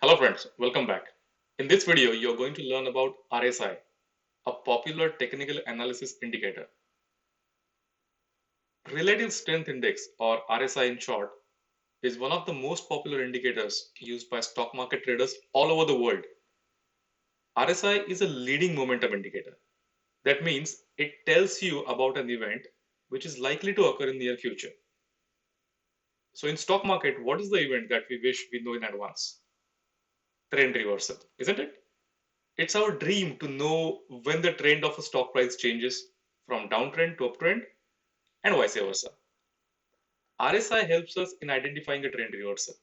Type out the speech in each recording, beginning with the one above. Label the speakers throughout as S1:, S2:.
S1: Hello friends, welcome back. In this video, you're going to learn about RSI, a popular technical analysis indicator. Relative Strength Index, or RSI in short, is one of the most popular indicators used by stock market traders all over the world. RSI is a leading momentum indicator. That means it tells you about an event which is likely to occur in the near future. So in stock market, what is the event that we wish we know in advance? Trend reversal, isn't it? It's our dream to know when the trend of a stock price changes from downtrend to uptrend and vice versa. RSI helps us in identifying a trend reversal.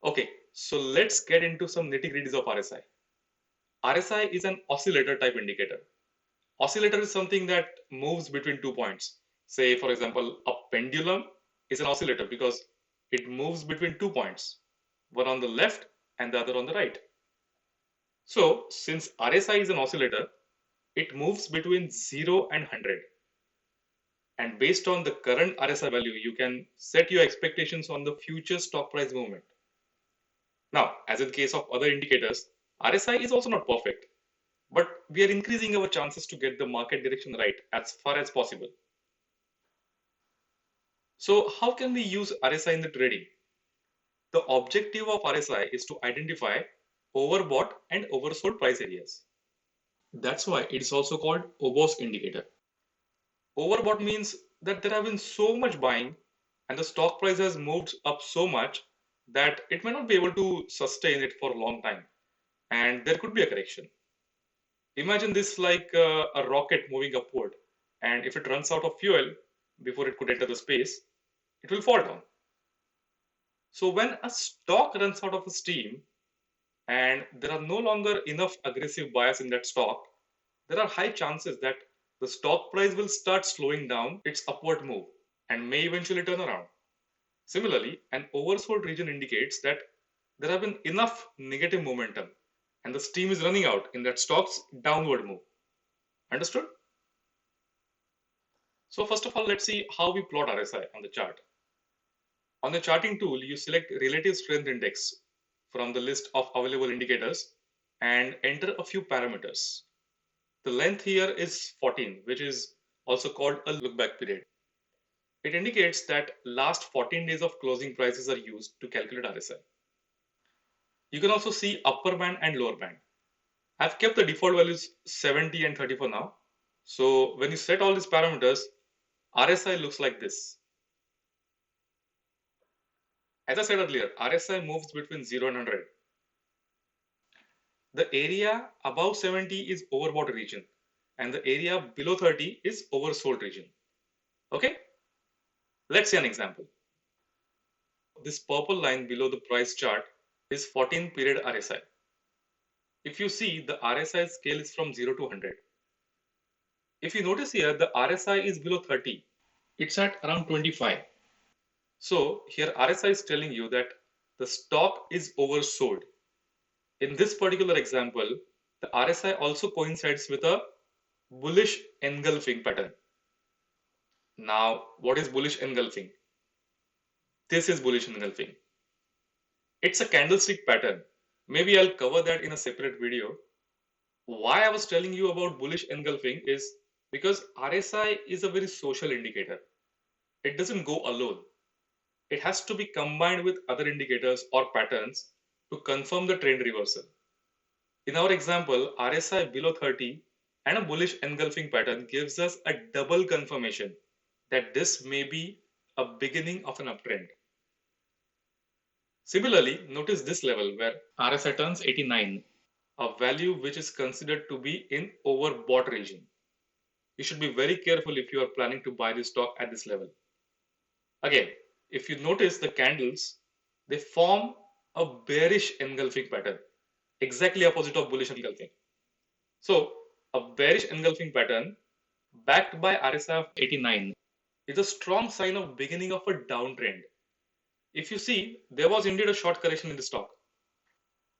S1: Okay, so let's get into some nitty-gritties of RSI. RSI is an oscillator type indicator. Oscillator is something that moves between 2 points. Say, for example, a pendulum is an oscillator because it moves between 2 points, one on the left and the other on the right. So, since RSI is an oscillator, it moves between 0 and 100. And based on the current RSI value, you can set your expectations on the future stock price movement. Now, as in the case of other indicators, RSI is also not perfect, but we are increasing our chances to get the market direction right as far as possible. So, how can we use RSI in the trading? The objective of RSI is to identify overbought and oversold price areas. That's why it is also called OBOS indicator. Overbought means that there have been so much buying and the stock price has moved up so much that it may not be able to sustain it for a long time and there could be a correction. Imagine this like a rocket moving upward, and if it runs out of fuel before it could enter the space, it will fall down. So when a stock runs out of steam and there are no longer enough aggressive buyers in that stock, there are high chances that the stock price will start slowing down its upward move and may eventually turn around. Similarly, an oversold region indicates that there have been enough negative momentum and the steam is running out in that stock's downward move. Understood? So first of all, let's see how we plot RSI on the chart. On the charting tool, you select Relative Strength Index from the list of available indicators and enter a few parameters. The length here is 14, which is also called a look-back period. It indicates that last 14 days of closing prices are used to calculate RSI. You can also see upper band and lower band. I've kept the default values 70 and 30 for now. So when you set all these parameters, RSI looks like this. As I said earlier, RSI moves between 0 and 100. The area above 70 is overbought region and the area below 30 is oversold region. Okay? Let's see an example. This purple line below the price chart is 14 period RSI. If you see, the RSI scale is from 0 to 100. If you notice here, the RSI is below 30. It's at around 25. So here RSI is telling you that the stock is oversold. In this particular example, the RSI also coincides with a bullish engulfing pattern. Now, what is bullish engulfing? This is bullish engulfing. It's a candlestick pattern. Maybe I'll cover that in a separate video. Why I was telling you about bullish engulfing is because RSI is a very social indicator. It doesn't go alone. It has to be combined with other indicators or patterns to confirm the trend reversal. In our example, RSI below 30 and a bullish engulfing pattern gives us a double confirmation that this may be a beginning of an uptrend. Similarly, notice this level where RSI turns 89, a value which is considered to be in overbought region. You should be very careful if you are planning to buy this stock at this level. Again, if you notice the candles, they form a bearish engulfing pattern, exactly opposite of bullish engulfing. So, a bearish engulfing pattern backed by RSI of 89 is a strong sign of beginning of a downtrend. If you see, there was indeed a short correction in the stock.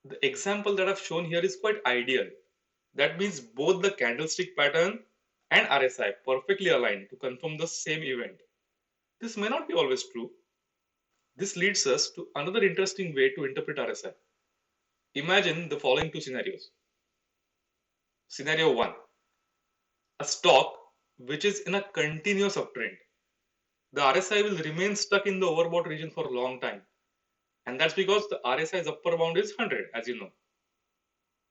S1: The example that I've shown here is quite ideal. That means both the candlestick pattern and RSI perfectly aligned to confirm the same event. This may not be always true, This leads us to another interesting way to interpret RSI. Imagine the following two scenarios. Scenario 1, a stock which is in a continuous uptrend. The RSI will remain stuck in the overbought region for a long time. And that's because the RSI's upper bound is 100, as you know.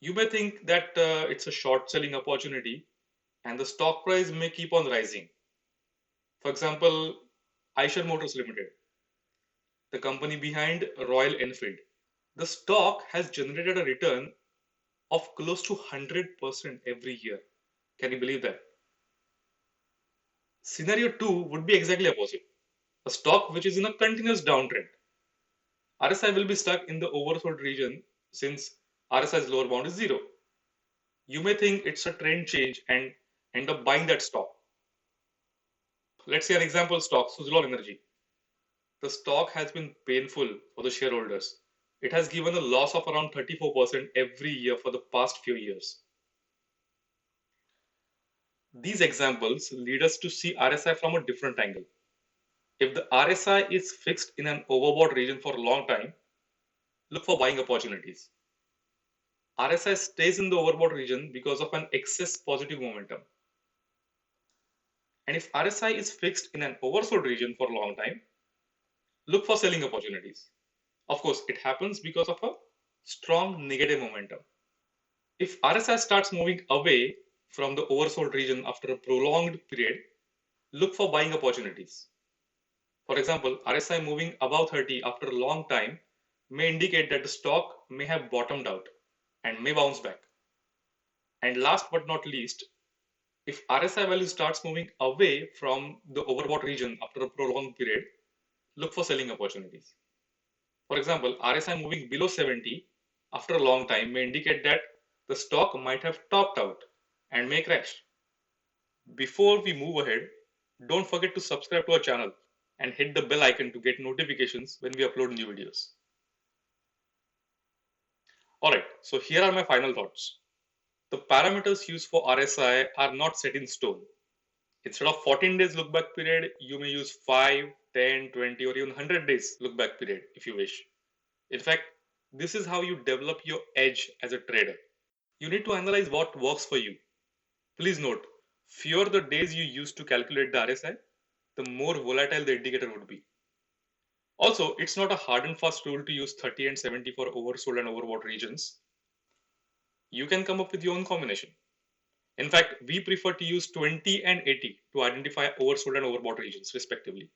S1: You may think that it's a short selling opportunity and the stock price may keep on rising. For example, Eicher Motors Limited, the company behind Royal Enfield. The stock has generated a return of close to 100% every year. Can you believe that? Scenario 2 would be exactly opposite. A stock which is in a continuous downtrend. RSI will be stuck in the oversold region since RSI's lower bound is 0. You may think it's a trend change and end up buying that stock. Let's say an example stock, Suzlon Energy. The stock has been painful for the shareholders. It has given a loss of around 34% every year for the past few years. These examples lead us to see RSI from a different angle. If the RSI is fixed in an overbought region for a long time, look for buying opportunities. RSI stays in the overbought region because of an excess positive momentum. And if RSI is fixed in an oversold region for a long time, look for selling opportunities. Of course, it happens because of a strong negative momentum. If RSI starts moving away from the oversold region after a prolonged period, look for buying opportunities. For example, RSI moving above 30 after a long time may indicate that the stock may have bottomed out and may bounce back. And last but not least, if RSI value starts moving away from the overbought region after a prolonged period, look for selling opportunities. For example, RSI moving below 70 after a long time may indicate that the stock might have topped out and may crash. Before we move ahead, don't forget to subscribe to our channel and hit the bell icon to get notifications when we upload new videos. Alright, so here are my final thoughts. The parameters used for RSI are not set in stone. Instead of 14 days look back period, you may use 5, 10, 20 or even 100 days look back period if you wish. In fact, this is how you develop your edge as a trader. You need to analyze what works for you. Please note, fewer the days you use to calculate the RSI, the more volatile the indicator would be. Also, it's not a hard and fast rule to use 30 and 70 for oversold and overbought regions. You can come up with your own combination. In fact, we prefer to use 20 and 80 to identify oversold and overbought regions respectively.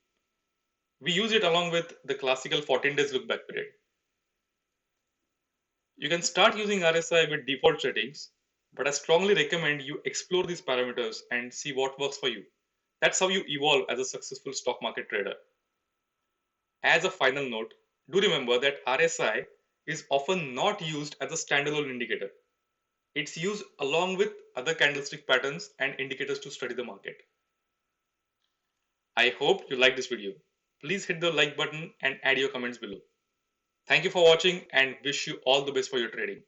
S1: We use it along with the classical 14 days look back period. You can start using RSI with default settings, but I strongly recommend you explore these parameters and see what works for you. That's how you evolve as a successful stock market trader. As a final note, do remember that RSI is often not used as a standalone indicator. It's used along with other candlestick patterns and indicators to study the market. I hope you liked this video. Please hit the like button and add your comments below. Thank you for watching and wish you all the best for your trading.